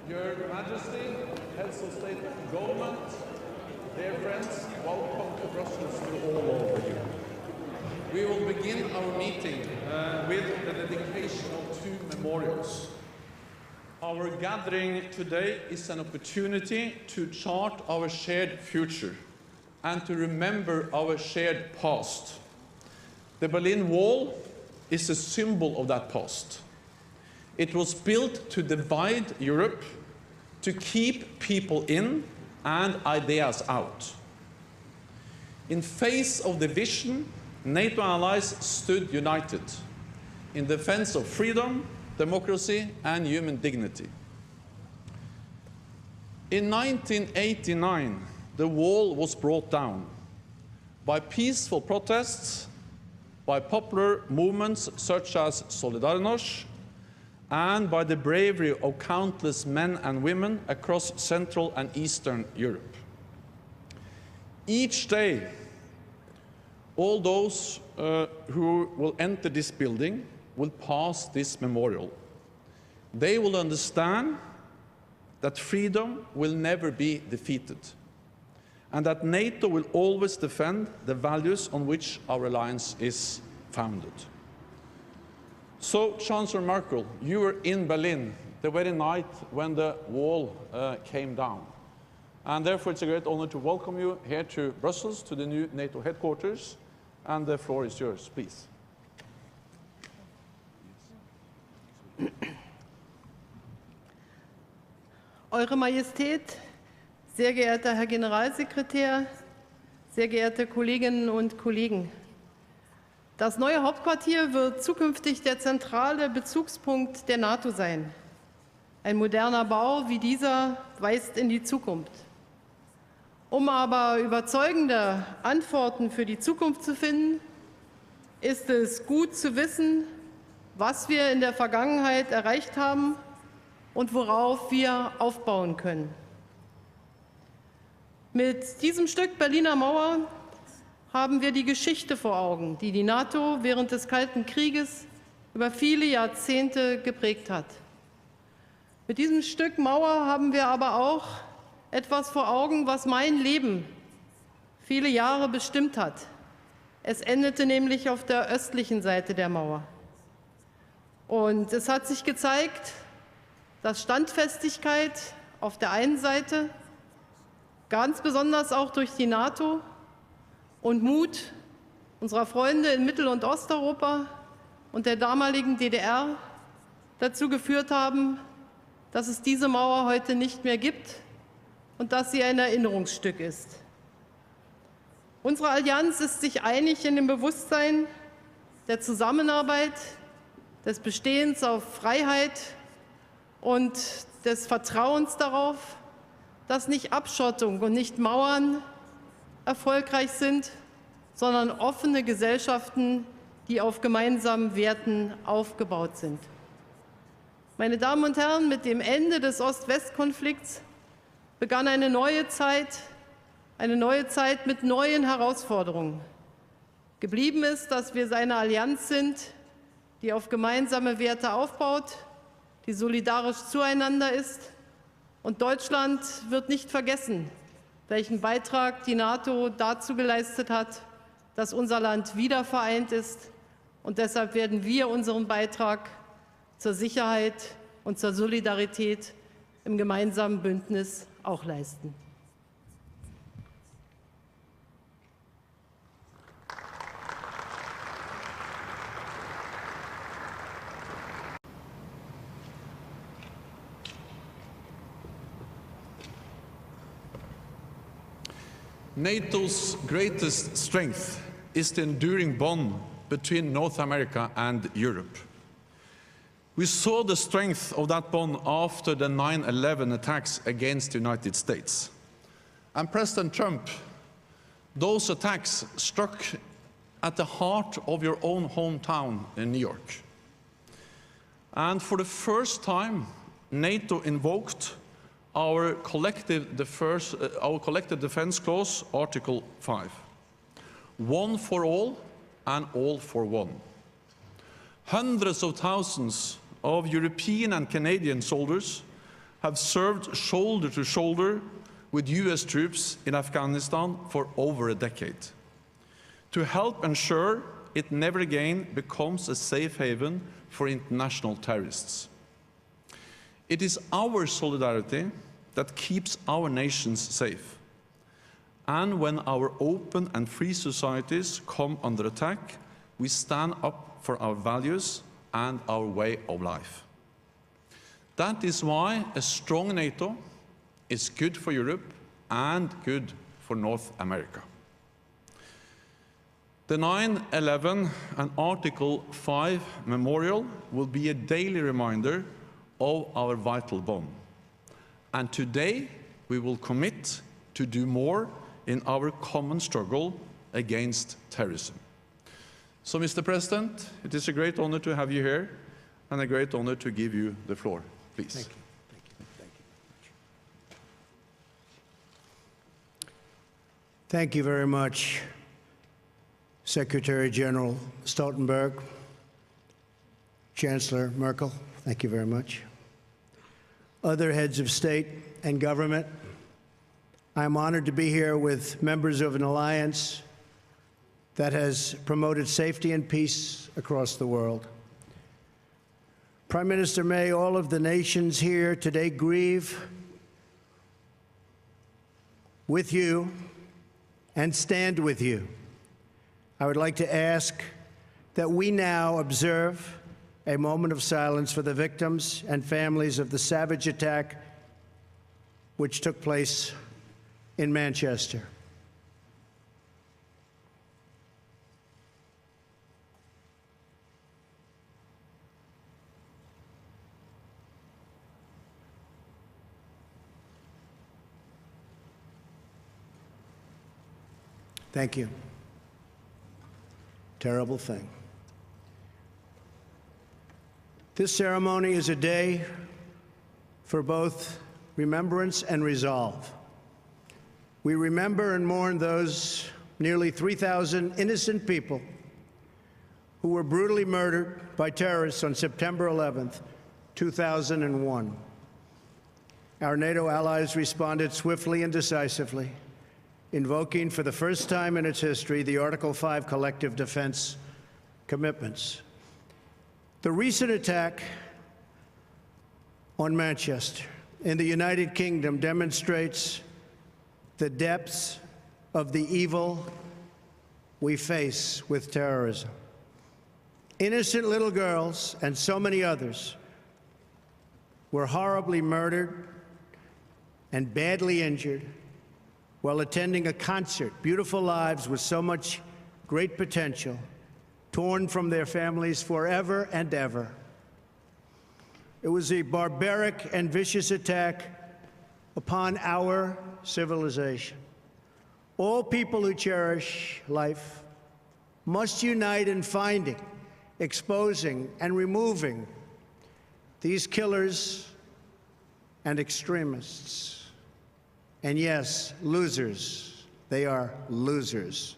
Your Majesty, Heads of State and Government, dear friends, welcome to Brussels to all of you. We will begin our meeting with the dedication of two memorials. Our gathering today is an opportunity to chart our shared future and to remember our shared past. The Berlin Wall is a symbol of that past. It was built to divide Europe, to keep people in and ideas out. In face of division, NATO allies stood united in defense of freedom, democracy, and human dignity. In 1989, the wall was brought down by peaceful protests, by popular movements such as Solidarność, and by the bravery of countless men and women across Central and Eastern Europe. Each day, all those who will enter this building will pass this memorial. They will understand that freedom will never be defeated, and that NATO will always defend the values on which our alliance is founded. So, Chancellor Merkel, you were in Berlin the very night when the wall came down. And therefore, it's a great honor to welcome you here to Brussels, to the new NATO headquarters. And the floor is yours, please. Eure Majestät, sehr geehrter Herr Generalsekretär, sehr geehrte Kolleginnen und Kollegen. Das neue Hauptquartier wird zukünftig der zentrale Bezugspunkt der NATO sein. Ein moderner Bau wie dieser weist in die Zukunft. Um aber überzeugende Antworten für die Zukunft zu finden, ist es gut zu wissen, was wir in der Vergangenheit erreicht haben und worauf wir aufbauen können. Mit diesem Stück Berliner Mauer haben wir die Geschichte vor Augen, die die NATO während des Kalten Krieges über viele Jahrzehnte geprägt hat. Mit diesem Stück Mauer haben wir aber auch etwas vor Augen, was mein Leben viele Jahre bestimmt hat. Es endete nämlich auf der östlichen Seite der Mauer. Und es hat sich gezeigt, dass Standfestigkeit auf der einen Seite, ganz besonders auch durch die NATO, und Mut unserer Freunde in Mittel- und Osteuropa und der damaligen DDR dazu geführt haben, dass es diese Mauer heute nicht mehr gibt und dass sie ein Erinnerungsstück ist. Unsere Allianz ist sich einig in dem Bewusstsein der Zusammenarbeit, des Bestehens auf Freiheit und des Vertrauens darauf, dass nicht Abschottung und nicht Mauern erfolgreich sind, sondern offene Gesellschaften, die auf gemeinsamen Werten aufgebaut sind. Meine Damen und Herren, mit dem Ende des Ost-West-Konflikts begann eine neue Zeit mit neuen Herausforderungen. Geblieben ist, dass wir eine Allianz sind, die auf gemeinsame Werte aufbaut, die solidarisch zueinander ist. Und Deutschland wird nicht vergessen, welchen Beitrag die NATO dazu geleistet hat, dass unser Land wieder vereint ist. Und deshalb werden wir unseren Beitrag zur Sicherheit und zur Solidarität im gemeinsamen Bündnis auch leisten. NATO's greatest strength is the enduring bond between North America and Europe. We saw the strength of that bond after the 9/11 attacks against the United States. And President Trump, those attacks struck at the heart of your own hometown in New York. And for the first time, NATO invoked our collective defense clause, Article 5. One for all and all for one. Hundreds of thousands of European and Canadian soldiers have served shoulder to shoulder with US troops in Afghanistan for over a decade, to help ensure it never again becomes a safe haven for international terrorists. It is our solidarity that keeps our nations safe. And when our open and free societies come under attack, we stand up for our values and our way of life. That is why a strong NATO is good for Europe and good for North America. The 9/11 and Article 5 memorial will be a daily reminder of our vital bond. And today we will commit to do more in our common struggle against terrorism. So, Mr. President, it is a great honor to have you here and a great honor to give you the floor. Please. Thank you. Thank you. Thank you. Thank you very much, Secretary General Stoltenberg, Chancellor Merkel. Thank you very much. Other heads of state and government, I'm honored to be here with members of an alliance that has promoted safety and peace across the world. Prime Minister May, all of the nations here today grieve with you and stand with you. I would like to ask that we now observe a moment of silence for the victims and families of the savage attack which took place in Manchester. Thank you. Terrible thing. This ceremony is a day for both remembrance and resolve. We remember and mourn those nearly 3,000 innocent people who were brutally murdered by terrorists on September 11th, 2001. Our NATO allies responded swiftly and decisively, invoking for the first time in its history the Article 5 collective defense commitments. The recent attack on Manchester in the United Kingdom demonstrates the depths of the evil we face with terrorism. Innocent little girls and so many others were horribly murdered and badly injured while attending a concert, beautiful lives with so much great potential, torn from their families forever and ever. It was a barbaric and vicious attack upon our civilization. All people who cherish life must unite in finding, exposing, and removing these killers and extremists. And yes, losers. They are losers.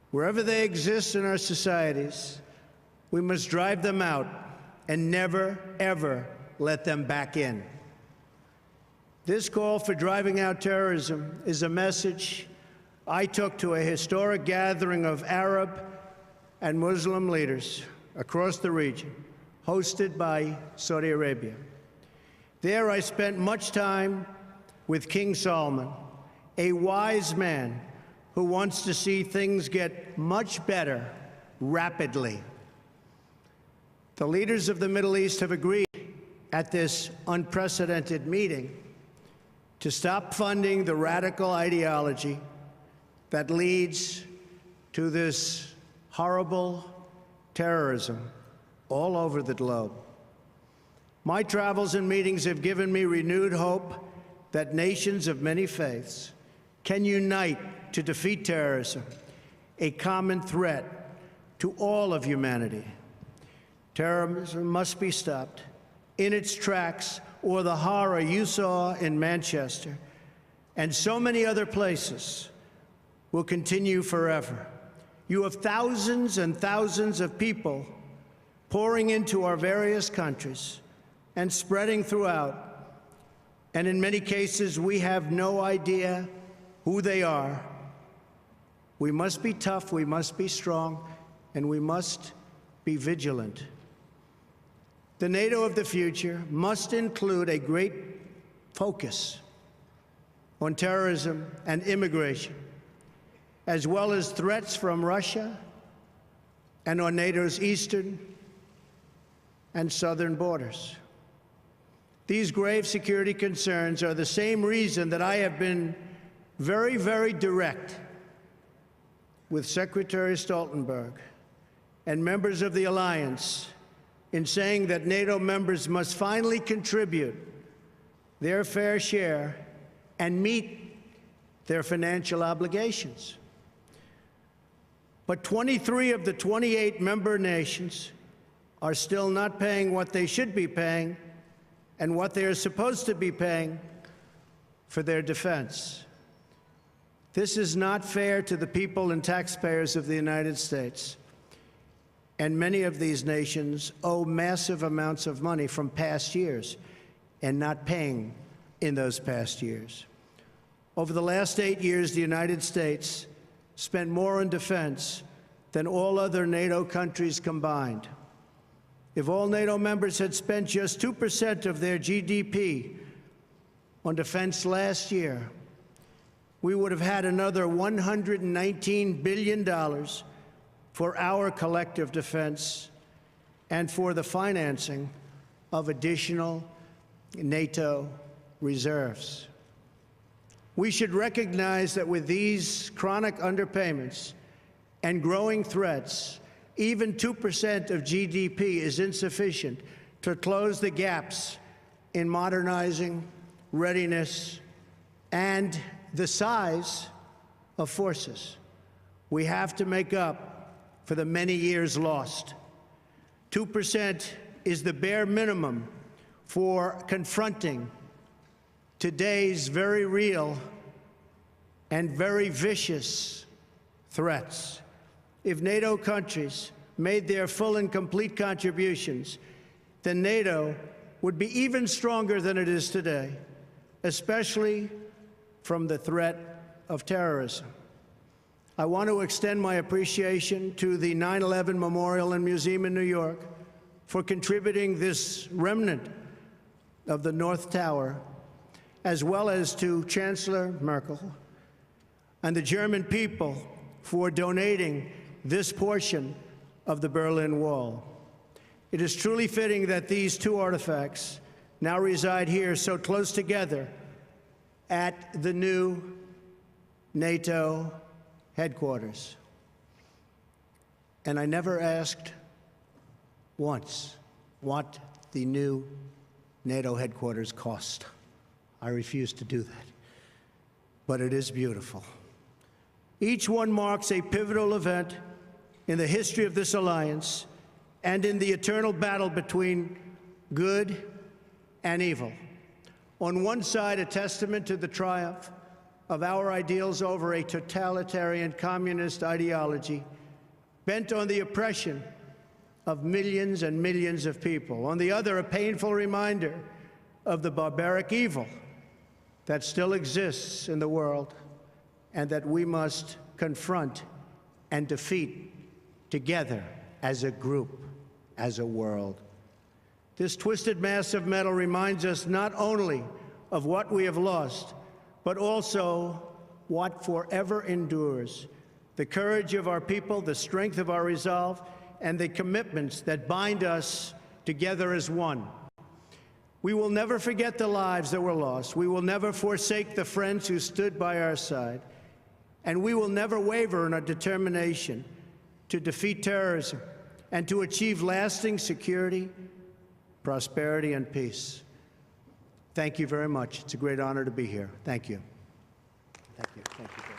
Wherever they exist in our societies, we must drive them out and never, ever let them back in. This call for driving out terrorism is a message I took to a historic gathering of Arab and Muslim leaders across the region, hosted by Saudi Arabia. There I spent much time with King Solomon, a wise man who wants to see things get much better rapidly. The leaders of the Middle East have agreed at this unprecedented meeting to stop funding the radical ideology that leads to this horrible terrorism all over the globe. My travels and meetings have given me renewed hope that nations of many faiths can unite to defeat terrorism, a common threat to all of humanity. Terrorism must be stopped in its tracks, or the horror you saw in Manchester and so many other places will continue forever. You have thousands and thousands of people pouring into our various countries and spreading throughout and in many cases we have no idea who they are. We must be tough, we must be strong, and we must be vigilant. The NATO of the future must include a great focus on terrorism and immigration, as well as threats from Russia and on NATO's eastern and southern borders. These grave security concerns are the same reason that I have been very, very direct with Secretary Stoltenberg and members of the alliance in saying that NATO members must finally contribute their fair share and meet their financial obligations. But 23 of the 28 member nations are still not paying what they should be paying and what they are supposed to be paying for their defense. This is not fair to the people and taxpayers of the United States. And many of these nations owe massive amounts of money from past years and not paying in those past years. Over the last 8 years, the United States spent more on defense than all other NATO countries combined. If all NATO members had spent just 2% of their GDP on defense last year, we would have had another $119 billion for our collective defense and for the financing of additional NATO reserves. We should recognize that with these chronic underpayments and growing threats, even 2% of GDP is insufficient to close the gaps in modernizing, readiness, and the size of forces. We have to make up for the many years lost. 2% is the bare minimum for confronting today's very real and very vicious threats. If NATO countries made their full and complete contributions, then NATO would be even stronger than it is today, especially from the threat of terrorism. I want to extend my appreciation to the 9/11 Memorial and Museum in New York for contributing this remnant of the North Tower, as well as to Chancellor Merkel and the German people for donating this portion of the Berlin Wall. It is truly fitting that these two artifacts now reside here so close together at the new NATO headquarters. And I never asked once what the new NATO headquarters cost. I refuse to do that. But it is beautiful. Each one marks a pivotal event in the history of this alliance and in the eternal battle between good and evil. On one side, a testament to the triumph of our ideals over a totalitarian communist ideology bent on the oppression of millions and millions of people. On the other, a painful reminder of the barbaric evil that still exists in the world and that we must confront and defeat together as a group, as a world. This twisted mass of metal reminds us not only of what we have lost, but also what forever endures: the courage of our people, the strength of our resolve, and the commitments that bind us together as one. We will never forget the lives that were lost. We will never forsake the friends who stood by our side. And we will never waver in our determination to defeat terrorism and to achieve lasting security, prosperity, and peace. Thank you very much. It's a great honor to be here. Thank you. Thank you. Thank you.